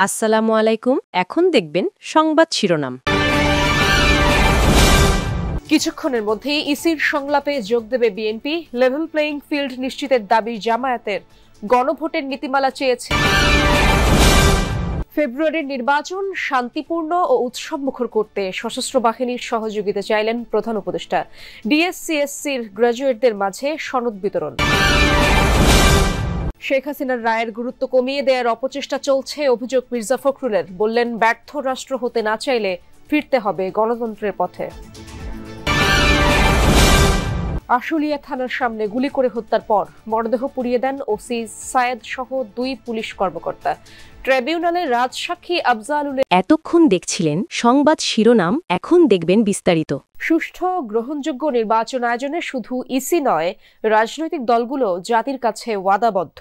আসসালামু আলাইকুম। এখন দেখবেন সংবাদ শিরোনাম। কিছুক্ষণের মধ্যেই ইসির সংলাপে যোগ দেবে বিএনপি। লেভেল প্লেইং ফিল্ড নিশ্চিতের দাবি জামায়াতের। গণভোটের নীতিমালা চেয়েছে। ফেব্রুয়ারির নির্বাচন শান্তিপূর্ণ ও উৎসবমুখর করতে সশস্ত্র বাহিনীর সহযোগিতা চাইলেন প্রধান উপদেষ্টা। ডিএসসিএসসির গ্র্যাজুয়েটদের মাঝে সনদ বিতরণ। শেখ হাসিনার রায়ের গুরুত্ব কমিয়ে দেওয়ার অপচেষ্টা চলছে, অভিযোগ মির্জা ফখরুলের। বললেন, ব্যর্থ রাষ্ট্র হতে না চাইলে ফিরতে হবে গণতন্ত্রের পথে। আশুলিয়া থানার সামনে গুলি করে হত্যার পর মরদেহ পুড়িয়ে দেন ওসি সায়েদ সহ 2 পুলিশ কর্মকর্তা। ট্রাইব্যুনালে রাজসাক্ষী আফজালুলের। এতক্ষণ দেখছিলেন সংবাদ শিরোনাম, এখন দেখবেন বিস্তারিত। সুষ্ঠু গ্রহণযোগ্য নির্বাচন আয়োজনে শুধু ইসি নয়, রাজনৈতিক দলগুলো জাতির কাছে ওয়াদাবদ্ধ,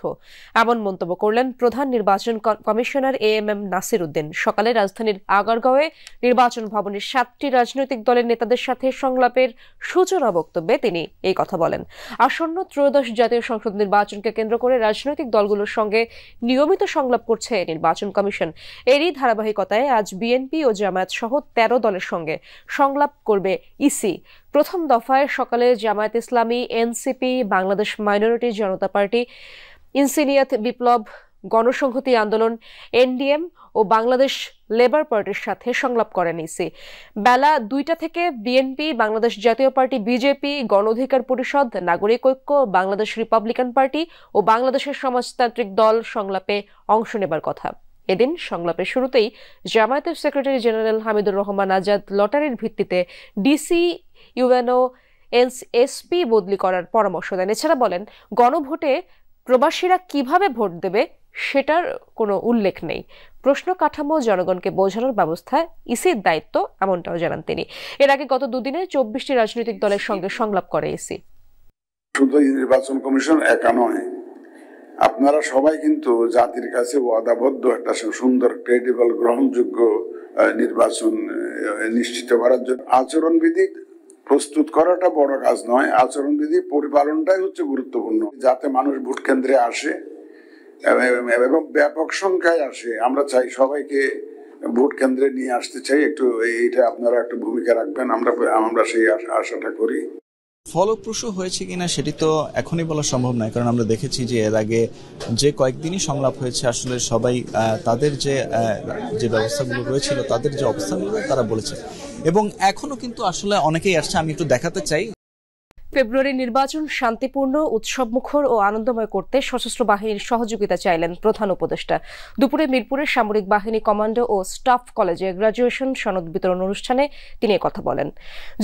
এমন মন্তব্য করলেন প্রধান নির্বাচন কমিশনার এএমএম নাসির উদ্দিন। সকালে রাজধানীর আগারগাঁওয়ে নির্বাচন ভবনের 7টি রাজনৈতিক দলের নেতাদের সাথে সংলাপের সূচনা বক্তব্যে তিনি এই কথা বলেন। আসন্ন ত্রয়োদশ জাতীয় সংসদ নির্বাচনকে কেন্দ্র করে রাজনৈতিক দলগুলোর সঙ্গে নিয়মিত সংলাপ করছে নির্বাচন কমিশন। এরই ধারাবাহিকতায় আজ বিএনপি ও জামায়াত সহ 13 দলের সঙ্গে সংলাপ করবে ইসি। প্রথম দফায় সকালে জামায়াত ইসলামী, এনসিপি, বাংলাদেশ মাইনরিটি জনতা পার্টি, ইনসিনিয়াত বিপ্লব, গণসংহতি আন্দোলন, এনডিএম ও বাংলাদেশ লেবার পার্টির সাথে সংলাপ করেন ইসি। বেলা 2টা থেকে বিএনপি, বাংলাদেশ জাতীয় পার্টি, বিজেপি, গণ অধিকার পরিষদ, নাগরিক ঐক্য, বাংলাদেশ রিপাবলিকান পার্টি ও বাংলাদেশের সমাজতান্ত্রিক দল সংলাপে অংশ নেবার কথা। এদিন সংলাপের শুরুতেই জামায়াতের সেক্রেটারি জেনারেল হামিদুর রহমান আজাদ লটারির ভিত্তিতে ডিসি, ইউএনও, এসপি বদলি করার পরামর্শ দেন। এছাড়া বলেন, গণভোটে প্রবাসীরা কিভাবে ভোট দেবে সেটার কোনো উল্লেখ নেই। প্রশ্ন কাঠামো জনগণকে বোঝানোর ব্যবস্থা ইসির দায়িত্ব, এমনটাও জানান তিনি। এর আগে গত দুদিনে 24টি রাজনৈতিক দলের সঙ্গে সংলাপ করে ইসি। শুধু নির্বাচন কমিশন একা নয়, আপনারা সবাই কিন্তু জাতির কাছে ওয়াদাবদ্ধ একটা সুন্দর, ক্রেডিবল, গ্রহণযোগ্য নির্বাচন নিশ্চিত করার জন্য আচরণবিধি প্রস্তুত করাটা বড় কাজ নয়, আচরণবিধি পরিপালনটাই হচ্ছে গুরুত্বপূর্ণ, যাতে মানুষ ভোট কেন্দ্রে আসে এবং ব্যাপক সংখ্যায় আসে। আমরা চাই সবাইকে ভোট কেন্দ্রে নিয়ে আসতে চাই। একটু এইটা আপনারা একটু ভূমিকা রাখবেন, আমরা সেই আশাটা করি। ফলপ্রসূ হয়েছে কিনা সেটি তো এখনই বলা সম্ভব নয়, কারণ আমরা দেখেছি যে এর আগে যে কয়েকদিনই সংলাপ হয়েছে আসলে সবাই তাদের যে ব্যবস্থাগুলো রয়েছিল, তাদের যে অবস্থানগুলো তারা বলেছে, এবং এখনো কিন্তু আসলে অনেকেই আসছে। আমি একটু দেখাতে চাই। ফেব্রুয়ারির নির্বাচন শান্তিপূর্ণ, উৎসবমুখর ও আনন্দময় করতে সশস্ত্র বাহিনীর সহযোগিতা চাইলেন প্রধান উপদেষ্টা। দুপুরে মিরপুরের সামরিক বাহিনী কমান্ডো ও স্টাফ কলেজে গ্র্যাজুয়েশন সনদ বিতরণ অনুষ্ঠানে তিনি কথা বলেন।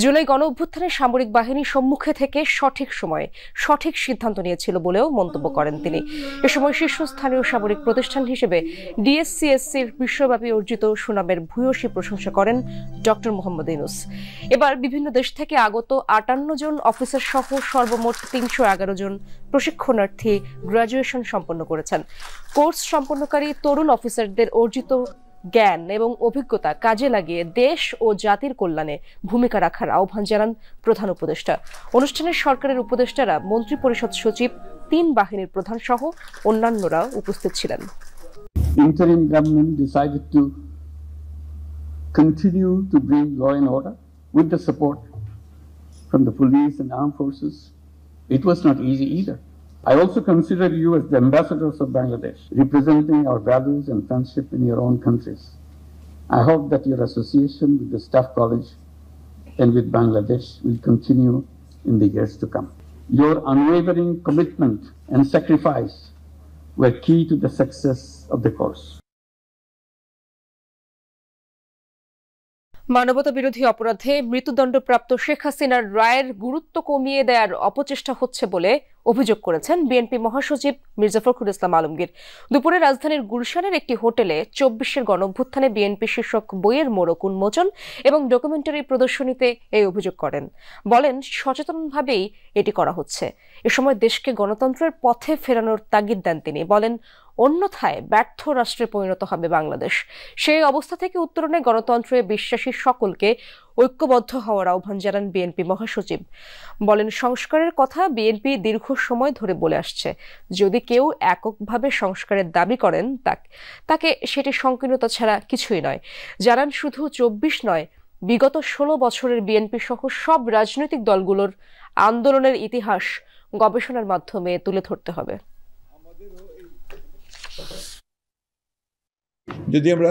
জুলাই গণ অভ্যুত্থানে সামরিক বাহিনী সম্মুখে থেকে সঠিক সময়ে সঠিক সিদ্ধান্ত নিয়েছিল বলেও মন্তব্য করেন তিনি। এ সময় শীর্ষস্থানীয় সামরিক প্রতিষ্ঠান হিসেবে ডিএসসিএসসির বিশ্বব্যাপী অর্জিত সুনামের ভূয়সী প্রশংসা করেন ডক্টর মোহাম্মদ ইউনূস। এবার বিভিন্ন দেশ থেকে আগত 58 জন অফিসার সহ সর্বমোট 311 জন প্রশিক্ষণার্থী গ্র্যাজুয়েশন সম্পন্ন করেছেন। কোর্স সম্পন্নকারী তরুণ অফিসারদের অর্জিত জ্ঞান এবং অভিজ্ঞতা কাজে লাগিয়ে দেশ ও জাতির কল্যাণে ভূমিকা রাখার আহ্বান জানান প্রধান উপদেষ্টা। অনুষ্ঠানে সরকারের উপদেষ্টারা, মন্ত্রী পরিষদ সচিব, 3 বাহিনীর প্রধান সহ অন্যান্যরা উপস্থিত ছিলেন। Interim government decided to continue to bring law and order with the support from the police and armed forces. It was not easy either. I also consider you as the ambassadors of Bangladesh, representing our values and friendship in your own countries. I hope that your association with the Staff College and with Bangladesh will continue in the years to come. Your unwavering commitment and sacrifice were key to the success of the course. মানবতা বিরোধী অপরাধে মৃত্যুদণ্ডপ্রাপ্ত শেখ হাসিনার রায়ের গুরুত্ব কমিয়ে দেওয়ার অপচেষ্টা হচ্ছে বলে অভিযোগ করেছেন বিএনপি মহাসচিব মির্জা ফখরুল ইসলাম আলমগীর। দুপুরে রাজধানীর গুলশানের একটি হোটেলে 24-এর গণঅভ্যুত্থানে বিএনপি শীর্ষক বইয়ের মোড়ক উন্মোচন এবং ডকুমেন্টারি প্রদর্শনীতে এই অভিযোগ করেন। বলেন, সচেতনভাবেই এটি করা হচ্ছে। এ সময় দেশকে গণতন্ত্রের পথে ফেরানোর তাগিদ দেন তিনি। বলেন, অন্যথায় ব্যর্থ রাষ্ট্রে পরিণত হবে বাংলাদেশ। সেই অবস্থা থেকে উত্তরণে গণতন্ত্রে বিশ্বাসী সকলকে ঐক্যবদ্ধ হওয়ার আহ্বান জানান বিএনপি মহাসচিব। বলেন, সংস্কারের কথা বিএনপি দীর্ঘ সময় ধরে বলে আসছে। যদি কেউ এককভাবে সংস্কারের দাবি করেন তাকে সেটি সংকীর্ণতা ছাড়া কিছুই নয়। জানান, শুধু 24 নয়, বিগত 16 বছরের বিএনপি সহ সব রাজনৈতিক দলগুলোর আন্দোলনের ইতিহাস গবেষণার মাধ্যমে তুলে ধরতে হবে। যদি আমরা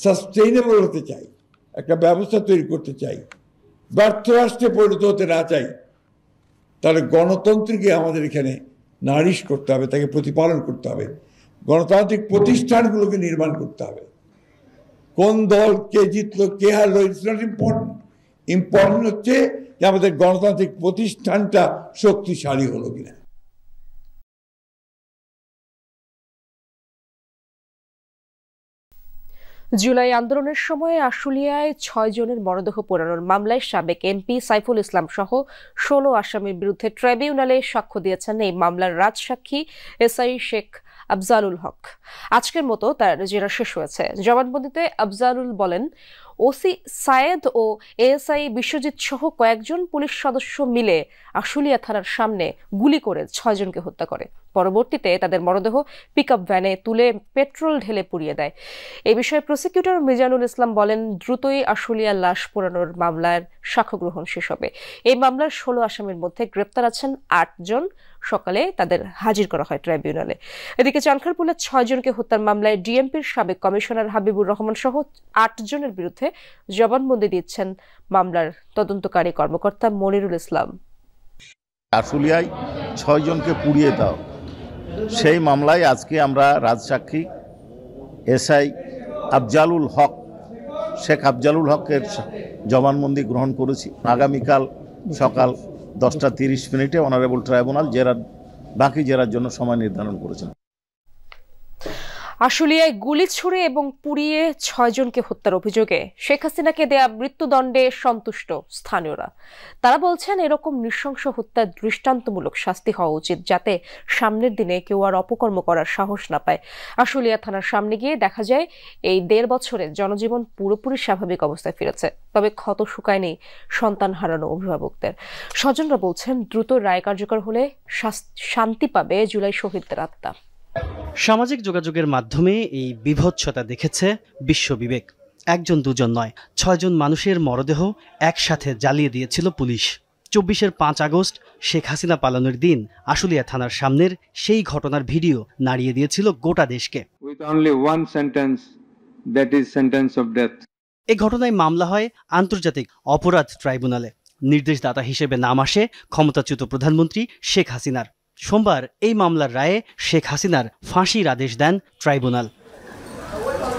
সাস্টেইনেবল হতে চাই, একটা ব্যবস্থা তৈরি করতে চাই, ব্যর্থ রাষ্ট্রে পরিণত হতে না চাই, তাহলে গণতন্ত্রকে আমাদের এখানে নারিশ করতে হবে, তাকে প্রতিপালন করতে হবে, গণতান্ত্রিক প্রতিষ্ঠানগুলোকে নির্মাণ করতে হবে। কোন দল কে জিতলো কে হারলো ইটস নট ইম্পর্টেন্ট। ইম্পর্টেন্ট হচ্ছে যে আমাদের গণতান্ত্রিক প্রতিষ্ঠানটা শক্তিশালী হলো কিনা। জুলাই আন্দোলনের সময় আশুলিয়ায় 6 জনের মরদেহ পোড়ানোর মামলায় সাবেক এমপি সাইফুল ইসলাম সহ 16 আসামির বিরুদ্ধে ট্রাইব্যুনালে সাক্ষ্য দিয়েছেন এই মামলার রাজসাক্ষী এসআই শেখ আফজালুল হক। আজকের মতো তার জেরা শেষ হয়েছে। জবানবন্দিতে আফজালুল বলেন, ওসি সায়েদ ও এএসআই বিশ্বজিৎ সহ কয়েকজন পুলিশ সদস্য মিলে আশুলিয়া থানার সামনে গুলি করে 6 জনকে হত্যা করে। পরবর্তীতে তাদের মরদেহ পিকআপ ভ্যানে তুলে পেট্রোল ঢেলে পুড়িয়ে দেয়। এই বিষয়ে প্রসিকিউটর মিজানুল ইসলাম বলেন, দ্রুতই আশুলিয়া লাশ পোড়ানোর মামলার সাক্ষ্য গ্রহণ শেষ হবে। এই মামলার 16 আসামির মধ্যে গ্রেপ্তার আছেন 8 জন। সকালে তাদের হাজির করা হয় ট্রাইব্যুনালে। এদিকে চানখারপুলের 6 জনকে হত্যার মামলায় ডিএমপির সাবেক কমিশনার হাবিবুর রহমান সহ 8 জনের বিরুদ্ধে জবানবন্দি দিচ্ছেন মামলার তদন্তকারী কর্মকর্তা মনিরুল ইসলাম। আশুলিয়ায় 6 জনকে পুড়িয়ে দাও, সেই মামলায় আজকে আমরা রাজসাক্ষী এসআই আফজালুল হক শেখ আফজালুল হকের জবানবন্দি গ্রহণ করেছি। আগামীকাল সকাল 10:30 অনারেবল ট্রাইব্যুনাল বাকি জেরার জন্য সময় নির্ধারণ করেছেন। আশুলিয়ায় গুলি ছুড়ে এবং পুড়িয়ে 6 জনকে হত্যার অভিযোগে শেখ হাসিনাকে দেয়া মৃত্যুদণ্ডে সন্তুষ্ট স্থানীয়রা। তারা বলছেন, এরকম নৃশংস হত্যার দৃষ্টান্তমূলক শাস্তি হওয়া উচিত, যাতে সামনের দিনে কেউ আর অপকর্ম করার সাহস না পায়। আশুলিয়া থানার সামনে গিয়ে দেখা যায় এই 1.5 বছরে জনজীবন পুরোপুরি স্বাভাবিক অবস্থায় ফিরেছে। তবে ক্ষত শুকায়নি সন্তান হারানো অভিভাবকদের। স্বজনরা বলছেন, দ্রুত রায় কার্যকর হলে শান্তি পাবে জুলাই শহীদদের আত্মা। সামাজিক যোগাযোগের মাধ্যমে এই বিভৎসতা দেখেছে বিশ্ববিবেক। 1 2 নয়, 6 জন মানুষের মরদেহ একসাথে জ্বালিয়ে দিয়েছিল পুলিশ। 24-এর 5 আগস্ট শেখ হাসিনা পালানোর দিন আশুলিয়া থানার সামনের সেই ঘটনার ভিডিও নাড়িয়ে দিয়েছিল গোটা দেশকে। এই ঘটনায় মামলা হয় আন্তর্জাতিক অপরাধ ট্রাইব্যুনালে। নির্দেশদাতা হিসেবে নাম আসে ক্ষমতাচ্যুত প্রধানমন্ত্রী শেখ হাসিনার। সোমবার এই মামলার রায়ে শেখ হাসিনার ফাঁসির আদেশ দেন ট্রাইব্যুনাল।